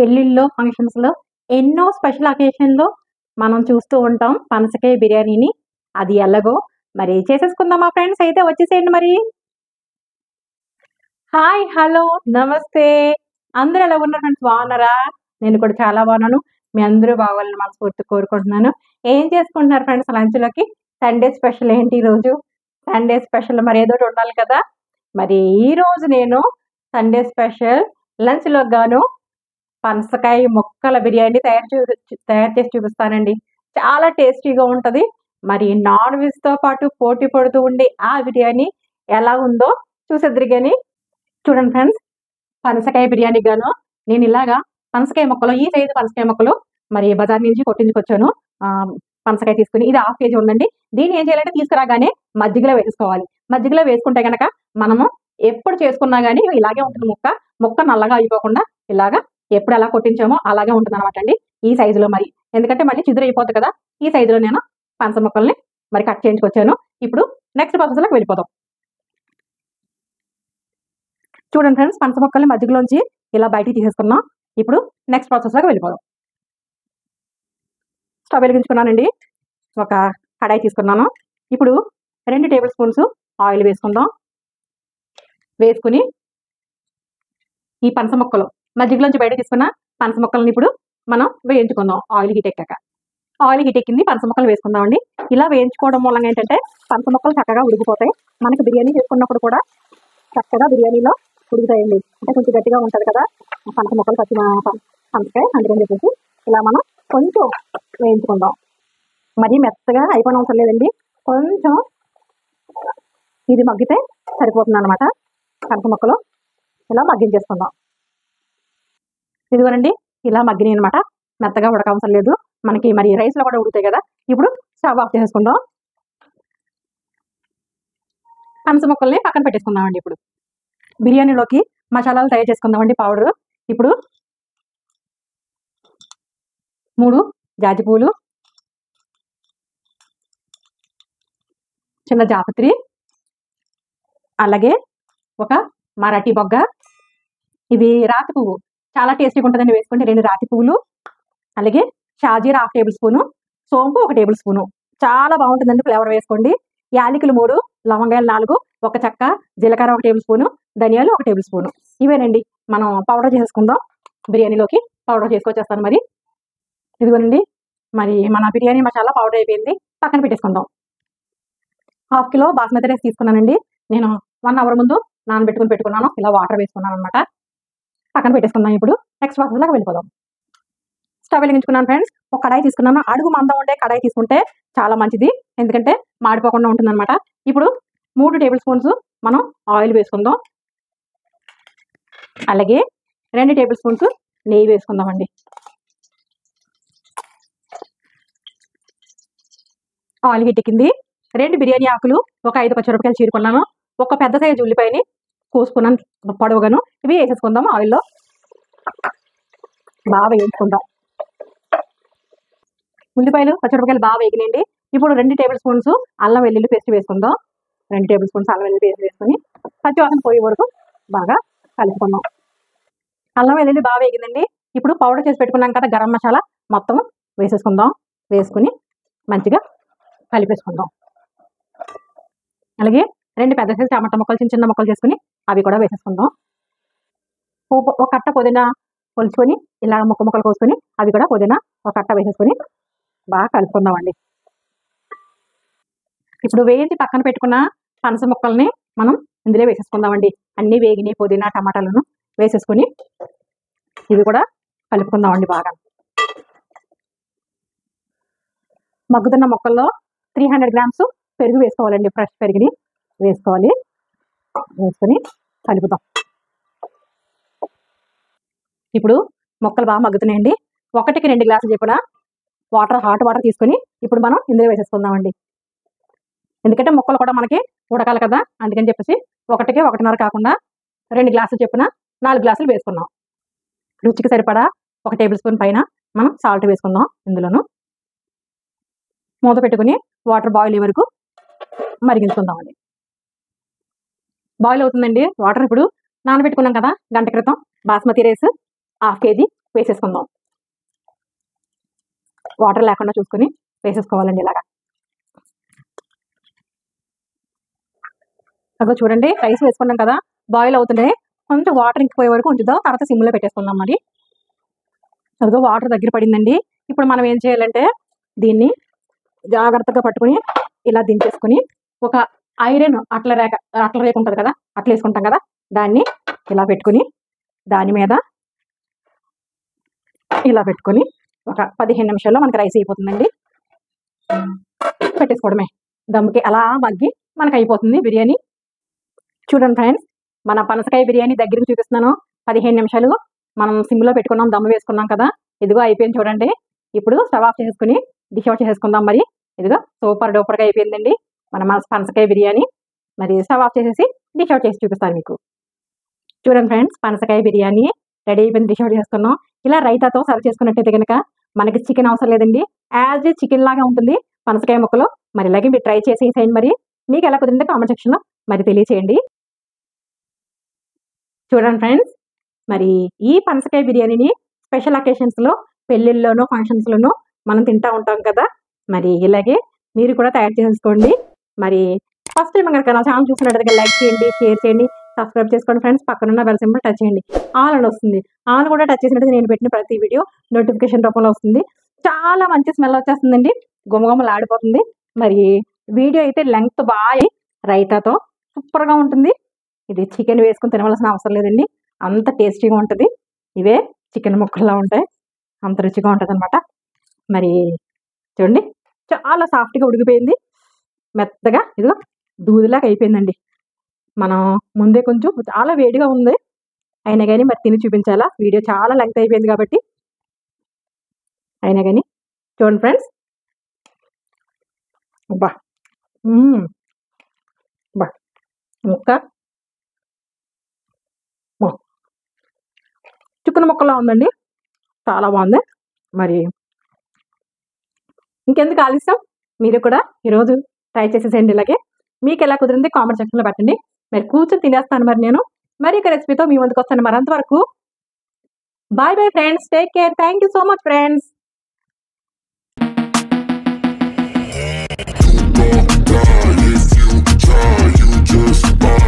పెళ్ళిళ్ళలో, ఫంక్షన్స్‌లో ఎన్నో స్పెషల్ అకేషన్‌లో మనం చూస్తూ ఉంటాం పనసకాయ బిర్యానీని. అది ఎలాగో మరి చేసేసుకుందామా ఫ్రెండ్స్? అయితే వచ్చేసేయండి మరి. హాయ్, హలో, నమస్తే. అందరూ ఎలా ఉన్నారు ఫ్రెండ్స్? బాగున్నారా? నేను కూడా చాలా బాగున్నాను. మీ అందరూ బాగోవాలని మనస్ఫూర్తిగా కోరుకుంటున్నాను. ఏం చేసుకుంటున్నారు ఫ్రెండ్స్ లంచ్‌లోకి? సండే స్పెషల్ ఏంటి ఈరోజు? సండే స్పెషల్ మరి ఏదోటి ఉండాలి కదా! మరి ఈరోజు నేను సండే స్పెషల్ లంచ్‌లోకి గాను పనసకాయ ముక్కల బిర్యానీ తయారు చేసి చూపిస్తానండి. చాలా టేస్టీగా ఉంటది. మరి నాన్ వెజ్‌తో పాటు పోటీ పడుతూ ఉండే ఆ బిర్యానీ ఎలా ఉందో చూసేద్దురు గాని. చూడండి ఫ్రెండ్స్, పనసకాయ బిర్యానీకి గాను నేను ఇలాగా పనసకాయ ముక్కలు, ఈ సైజు పనసకాయ ముక్కలు మరి బజార్ నుంచి కొట్టించుకొచ్చాను. పనసకాయ తీసుకొని ఇది హాఫ్ కేజీ ఉందండి. దీన్ని ఏం చేయాలంటే తీసుకురాగానే మజ్జిగలో వేసేసుకోవాలి. మజ్జిగలో వేసుకుంటే గనక మనము ఎప్పుడు చేసుకున్నా గాని ఇలాగే ఉంటుంది ముక్క. ముక్క నల్లగా అయిపోకుండా ఇలాగా ఎప్పుడు ఎలా కొట్టించామో అలాగే ఉంటుందనమాట అండి. ఈ సైజులో మరి. ఎందుకంటే మళ్ళీ చిదురైపోద్ది కదా! ఈ సైజులో నేను పనస ముక్కల్ని మరి కట్ చేయించుకొచ్చాను. ఇప్పుడు నెక్స్ట్ ప్రాసెస్‌లోకి వెళ్ళిపోదాం. చూడండి ఫ్రెండ్స్, పనస ముక్కల్ని మజ్జిగలోంచి ఇలా బయటికి తీసేసుకున్నాం. ఇప్పుడు నెక్స్ట్ ప్రాసెస్‌లోకి వెళ్ళిపోదాం. స్టవ్ వెలిగించుకున్నానండి. ఒక కడాయి తీసుకున్నాను. ఇప్పుడు 2 టేబుల్ స్పూన్స్ ఆయిల్ వేసుకుందాం. వేసుకొని ఈ పనస ముక్కలు మజ్జిగలోంచి బయటకి తీసుకున్న పనస ముక్కల్ని ఇప్పుడు మనం వేయించుకుందాం ఆయిల్ హీట్ ఎక్కాక. ఆయిల్ హీట్ ఎక్కింది. పనస ముక్కలు వేసుకుందామండి. ఇలా వేయించుకోవడం మూలంగా ఏంటంటే పనస ముక్కలు చక్కగా ఉడికిపోతాయి. మనకి బిర్యానీ చేసుకున్నప్పుడు కూడా చక్కగా బిర్యానీలో ఉడుకుతాయండి. అంటే కొంచెం గట్టిగా ఉంటది కదా పనస ముక్కలు, పనసకాయ. అందుకని చెప్పేసి ఇలా మనం కొంచెం వేయించుకుందాం. మరీ మెత్తగా అయిపోనవసరం లేదండి. కొంచెం ఇది మగ్గితే సరిపోతుందన్నమాట. పనస ముక్కలు ఇలా మగ్గించేసుకుందాం. ఇదిగోనండి, ఇలా మగ్గినాయి అనమాట. మెత్తగా ఉడకవసరం లేదు. మనకి మరి రైస్‌లో కూడా ఉడుకుతాయి కదా! ఇప్పుడు స్టవ్ ఆఫ్ చేసేసుకుందాం. పనస ముక్కల్ని పక్కన పెట్టేసుకుందామండి ఇప్పుడు. బిర్యానీలోకి మసాలాలు తయారు చేసుకుందామండి పౌడరు. ఇప్పుడు 3 జాజి పూలు, చిన్న జాపత్రి, అలాగే ఒక మరాఠీ మొగ్గ. ఇది రాతి పువ్వు. చాలా టేస్టీగా ఉంటదండి వేసుకుంటే. 2 రాతి పువ్వులు, అలాగే షాజీరా హాఫ్ టేబుల్ స్పూను, సోంపు 1 టేబుల్ స్పూను. చాలా బాగుంటుందండి ఫ్లేవర్ వేసుకోండి. యాలకులు 3, లవంగాలు 4, ఒక చెక్క, జీలకర్ర 1 టేబుల్ స్పూను, ధనియాలు 1 టేబుల్ స్పూను. ఇవేనండి మనం పౌడర్ చేసేసుకుందాం. బిర్యానీలోకి పౌడర్ చేసుకొచ్చేస్తాను మరి. ఇదిగోనండి, మరి మన బిర్యానీ మసాలా పౌడర్ అయిపోయింది. పక్కన పెట్టేసుకుందాం. 1/2 కిలో బాస్మతి రైస్ తీసుకున్నానండి. నేను 1 అవర్ ముందు పెట్టుకున్నాను. ఇలా వాటర్ వేసుకున్నాను అనమాట. పక్కన పెట్టేసుకుందాం. ఇప్పుడు నెక్స్ట్ ప్రాసెస్‌లోకి వెళ్ళిపోదాం. స్టవ్ వెలిగించుకున్నాను ఫ్రెండ్స్. ఒక కడాయి తీసుకున్నాను. అడుగు మందం ఉండే కడాయి తీసుకుంటే చాలా మంచిది. ఎందుకంటే మాడిపోకుండా ఉంటుందన్నమాట. ఇప్పుడు 3 టేబుల్ స్పూన్స్ మనం ఆయిల్ వేసుకుందాం. అలాగే 2 టేబుల్ స్పూన్స్ నెయ్యి వేసుకుందామండి. ఆయిల్ హీట్ ఎక్కింది. 2 బిర్యానీ ఆకులు, ఒక 5 పచ్చిమిరపకాయలు చీరుకున్నాను. ఒక పెద్ద సైజు ఉల్లిపాయని కోసుకున్నాను పొడవుగాను. ఇవి వేసేసుకుందాం ఆయిల్‌లో. బాగా వేయించుకుందాం. ఉల్లిపాయలు, పచ్చిమిరపకాయలు బాగా వేగినాయండి. ఇప్పుడు 2 టేబుల్ స్పూన్స్ అల్లం వెల్లుల్లి పేస్ట్ వేసుకుందాం. 2 టేబుల్ స్పూన్స్ అల్లం వెల్లుల్లి పేస్ట్ వేసుకొని పచ్చి వాసన పోయే వరకు బాగా కలుపుకుందాం. అల్లం వెల్లుల్లి బాగా వేగిందండి. ఇప్పుడు పౌడర్ చేసి పెట్టుకున్నాం కదా గరం మసాలా మొత్తం వేసేసుకుందాం. వేసుకుని మంచిగా కలిపేసుకుందాం. అలాగే 2 పెద్ద సైజు టమాటా ముక్కలు చిన్న చిన్న ముక్కలు చేసుకుని అవి కూడా వేసేసుకుందాం. ఒక కట్ట పుదీనా పొలుచుకొని ఇలా ముక్కలు కోసుకొని అది కూడా పుదీనా ఒక కట్ట వేసేసుకొని బాగా కలుపుకుందామండి. ఇప్పుడు వేయించి పక్కన పెట్టుకున్న పనస ముక్కల్ని మనం ఇందులో వేసేసుకుందామండి. అన్నీ వేగినాయి. పుదీనా, టమాటాలను వేసేసుకొని ఇవి కూడా కలుపుకుందామండి బాగా. మగ్గుతున్న ముక్కల్లో 300 గ్రామ్స్ పెరుగు వేసుకోవాలండి. ఫ్రెష్ పెరుగుని వేసుకోవాలి. వేసుకొని కలుపుదాం. ఇప్పుడు ముక్కలు బాగా మగ్గుతున్నాయండి. 1కి 2 గ్లాసులు చొప్పున హాట్ వాటర్ తీసుకొని ఇప్పుడు మనం ఇందులో వేసేసుకుందామండి. ఎందుకంటే ముక్కలు కూడా మనకి ఉడకాలి కదా! అందుకని చెప్పేసి 1కి 1.5 కాకుండా 2 గ్లాసులు చొప్పున 4 గ్లాసులు వేసుకున్నాం. రుచికి సరిపడా 1 టేబుల్ స్పూన్ పైన మనం సాల్ట్ వేసుకుందాం ఇందులోను. మూత పెట్టుకుని వాటర్ బాయిల్ అయ్యే వరకు మరిగించుకుందామండి. బాయిల్ అవుతుందండి వాటర్. ఇప్పుడు నానబెట్టుకున్నాం కదా గంట క్రితం బాస్మతి రైస్ హాఫ్ కేజీ వేసేసుకుందాం. వాటర్ లేకుండా చూసుకొని వేసేసుకోవాలండి ఇలాగా. అగో చూడండి, రైస్ వేసుకున్నాం కదా, బాయిల్ అవుతుండే, కొంచెం వాటర్ ఇంకిపోయే వరకు ఉంచుదాం, తర్వాత సిమ్లో పెట్టేసుకుందాం. మరి అదిగో వాటర్ దగ్గర పడిందండి. ఇప్పుడు మనం ఏం చేయాలంటే దీన్ని జాగ్రత్తగా పట్టుకుని ఇలా దించేసుకుని ఒక ఐరన్ అట్ల రేక ఉంటుంది కదా, అట్లా వేసుకుంటాం కదా, దాన్ని ఇలా పెట్టుకుని దాని మీద ఇలా పెట్టుకొని ఒక 15 నిమిషాల్లో మనకి రైస్ అయిపోతుందండి. పెట్టేసుకోవడమే, దమ్ముకి అలా మగ్గి మనకు అయిపోతుంది బిర్యానీ. చూడండి ఫ్రెండ్స్, మన పనసకాయ బిర్యానీ దగ్గరికి చూపిస్తున్నాను. 15 నిమిషాలు మనం సిమ్లో పెట్టుకున్నాం, దమ్ము వేసుకున్నాం కదా, ఇదిగో అయిపోయింది చూడండి. ఇప్పుడు స్టవ్ ఆఫ్ చేసుకుని డిష్ అవుట్ చేసుకుందాం. మరి ఇదిగో సూపర్ డూపర్గా అయిపోయిందండి మన పనసకాయ బిర్యానీ. మరి స్టవ్ ఆఫ్ చేసేసి డిష్ అవుట్ చేసి చూపిస్తాను మీకు. చూడండి ఫ్రెండ్స్, పనసకాయ బిర్యానీ రెడీ అయిపోయింది, డిష్ అవుట్ చేసుకున్నాం. ఇలా రైతాతో సర్వ్ చేసుకున్నట్టయితే కనుక మనకి చికెన్ అవసరం లేదండి, యాజ్ ఏ చికెన్ లాగా ఉంటుంది పనసకాయ ముక్కలు. మరి ఇలాగే మీరు ట్రై చేసేసేయండి. మరి మీకు ఎలా కుదిరిందో కామెంట్ సెక్షన్లో మరి తెలియచేయండి. చూడండి ఫ్రెండ్స్, మరి ఈ పనసకాయ బిర్యానీని స్పెషల్ అకేషన్స్లో, పెళ్ళిళ్ళలోనో ఫంక్షన్స్లోనో మనం తింటూ ఉంటాం కదా, మరి ఇలాగే మీరు కూడా తయారు చేసుకోండి. మరి ఫస్ట్ టైం కనుక నా ఛానల్ చూసినట్టయితే లైక్ చేయండి, షేర్ చేయండి, సబ్స్క్రైబ్ చేసుకోండి ఫ్రెండ్స్. పక్కనున్న బెల్ సింబల్ టచ్ చేయండి, ఆల్ అని వస్తుంది. ఆల్ కూడా టచ్ చేసినట్టు నేను పెట్టిన ప్రతి వీడియో నోటిఫికేషన్ రూపంలో వస్తుంది. చాలా మంచి స్మెల్ వచ్చేస్తుందండి, గుమగుమలు ఆడిపోతుంది. మరి వీడియో అయితే లెంగ్త్ బాగా రైతాతో సూపర్గా ఉంటుంది. ఇది చికెన్ వేసుకుని తినవలసిన అవసరం లేదండి, అంత టేస్టీగా ఉంటుంది. ఇవే చికెన్ ముక్కల్లా ఉంటాయి, అంత రుచిగా ఉంటుంది అనమాట. మరి చూడండి, చాలా సాఫ్ట్గా ఉడికిపోయింది, మెత్తగా ఇదిగో దూదిలాగా అయిపోయిందండి. మనం ముందే కొంచెం చాలా వేడిగా ఉంది, అయినా కానీ మరి తిని చూపించాలా, వీడియో చాలా లెంగ్త్ అయిపోయింది కాబట్టి. అయినా కానీ చూడండి ఫ్రెండ్స్, బా బా ముక్క చికెన్ ముక్కలా ఉందండి, చాలా బాగుంది. మరి ఇంకెందుకు ఆలస్యం, మీరు కూడా ఈరోజు ట్రై చేసేసేయండి. ఇలాగే మీకు ఎలా కుదిరింది కామెంట్ సెక్షన్లో పెట్టండి. మరి కూర్చొని తినేస్తాను మరి నేను, మరి ఇక రెసిపీతో మీ ముందుకు వస్తాను. మరి అంతవరకు bye bye friends, take care, thank you so much friends. If you try, you just buy.